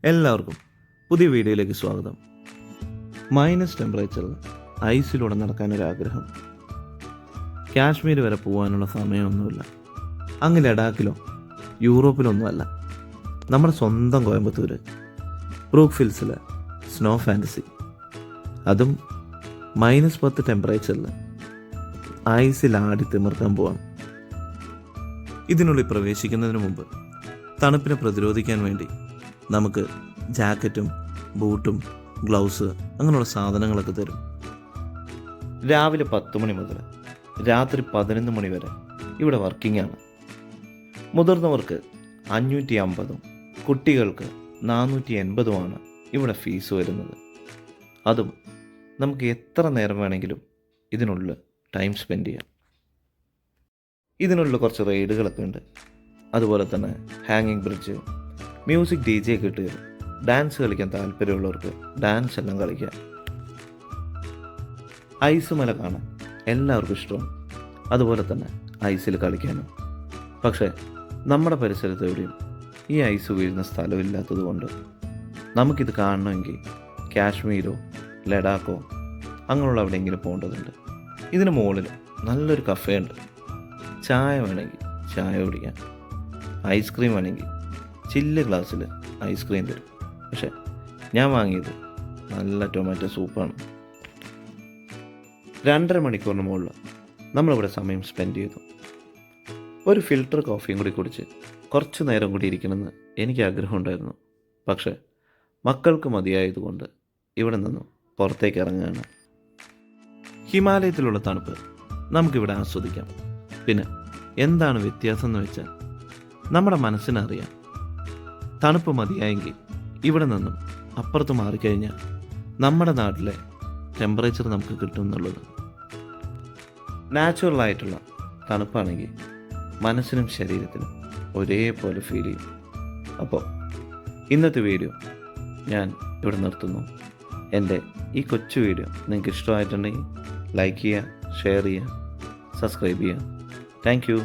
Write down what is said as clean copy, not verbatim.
എല്ലാവർക്കും പുതിയ വീഡിയോയിലേക്ക് സ്വാഗതം. മൈനസ് ടെമ്പറേച്ചറിൽ ഐസിലൂടെ നടക്കാനൊരാഗ്രഹം. കാശ്മീർ വരെ പോകാനുള്ള സമയമൊന്നുമില്ല. അങ്ങ് ലഡാക്കിലോ യൂറോപ്പിലൊന്നുമല്ല, നമ്മുടെ സ്വന്തം കോയമ്പത്തൂർ ബ്രൂക്ക് ഫിൽസിലെ സ്നോ ഫാൻറ്റസി. അതും -10 ടെമ്പറേച്ചറിൽ ഐസിൽ ആടി തിമിർക്കാൻ പോവാം. ഇതിനുള്ളിൽ പ്രവേശിക്കുന്നതിന് മുമ്പ് തണുപ്പിനെ പ്രതിരോധിക്കാൻ വേണ്ടി നമുക്ക് ജാക്കറ്റും ബൂട്ടും ഗ്ലൗസ് അങ്ങനെയുള്ള സാധനങ്ങളൊക്കെ തരും. രാവിലെ 10 മണി മുതൽ രാത്രി 11 മണി വരെ ഇവിടെ വർക്കിംഗ് ആണ്. മുതിർന്നവർക്ക് 550, കുട്ടികൾക്ക് 480 ഇവിടെ ഫീസ് വരുന്നത്. അതും നമുക്ക് എത്ര നേരം വേണമെങ്കിലും ഇതിനുള്ളിൽ ടൈം സ്പെൻഡ് ചെയ്യാം. ഇതിനുള്ളിൽ കുറച്ച് റൈഡുകളൊക്കെ ഉണ്ട്. അതുപോലെ തന്നെ ഹാങ്ങിങ് ബ്രിഡ്ജ്, മ്യൂസിക് DJ ഒക്കെ ഇട്ട് തരും. ഡാൻസ് കളിക്കാൻ താല്പര്യമുള്ളവർക്ക് ഡാൻസ് എല്ലാം കളിക്കാം. ഐസ് മല കാണാൻ എല്ലാവർക്കും ഇഷ്ടമാണ്, അതുപോലെ തന്നെ ഐസിൽ കളിക്കാനും. പക്ഷേ നമ്മുടെ പരിസരത്ത് എവിടെയും ഈ ഐസ് വീഴുന്ന സ്ഥലമില്ലാത്തത് കൊണ്ട് നമുക്കിത് കാണണമെങ്കിൽ കാശ്മീരോ ലഡാക്കോ അങ്ങനെയുള്ള എവിടെയെങ്കിലും പോകേണ്ടതുണ്ട്. ഇതിന് മുകളിൽ നല്ലൊരു കഫേ ഉണ്ട്. ചായ വേണമെങ്കിൽ ചായ കുടിക്കാം, ഐസ്ക്രീം വേണമെങ്കിൽ ചില്ല് ഗ്ലാസ്സിൽ ഐസ്ക്രീം തരും. പക്ഷേ ഞാൻ വാങ്ങിയത് നല്ല ടൊമാറ്റോ സൂപ്പാണ്. 2.5 മണിക്കൂറിന് മുകളിൽ നമ്മളിവിടെ സമയം സ്പെൻഡ് ചെയ്തു. ഒരു ഫിൽറ്റർ കോഫിയും കൂടി കുടിച്ച് കുറച്ച് നേരം കൂടി ഇരിക്കണമെന്ന് എനിക്ക് ആഗ്രഹമുണ്ടായിരുന്നു. പക്ഷേ മക്കൾക്ക് മതിയായതുകൊണ്ട് ഇവിടെ നിന്നും പുറത്തേക്ക് ഇറങ്ങുകയാണ്. ഹിമാലയത്തിലുള്ള തണുപ്പ് നമുക്കിവിടെ ആസ്വദിക്കാം. പിന്നെ എന്താണ് വ്യത്യാസം എന്ന് വെച്ചാൽ നമ്മുടെ മനസ്സിനറിയാം തണുപ്പ് മതിയായെങ്കിൽ ഇവിടെ നിന്നും അപ്പുറത്ത് മാറിക്കഴിഞ്ഞാൽ നമ്മുടെ നാട്ടിലെ ടെമ്പറേച്ചർ നമുക്ക് കിട്ടും എന്നുള്ളത്. നാച്ചുറലായിട്ടുള്ള തണുപ്പാണെങ്കിൽ മനസ്സിനും ശരീരത്തിനും ഒരേപോലെ ഫീൽ ചെയ്യും. അപ്പോൾ ഇന്നത്തെ വീഡിയോ ഞാൻ ഇവിടെ നിർത്തുന്നു. എൻ്റെ ഈ കൊച്ചു വീഡിയോ നിങ്ങൾക്ക് ഇഷ്ടമായിട്ടുണ്ടെങ്കിൽ ലൈക്ക് ചെയ്യുക, ഷെയർ ചെയ്യുക, സബ്സ്ക്രൈബ് ചെയ്യുക. Thank you.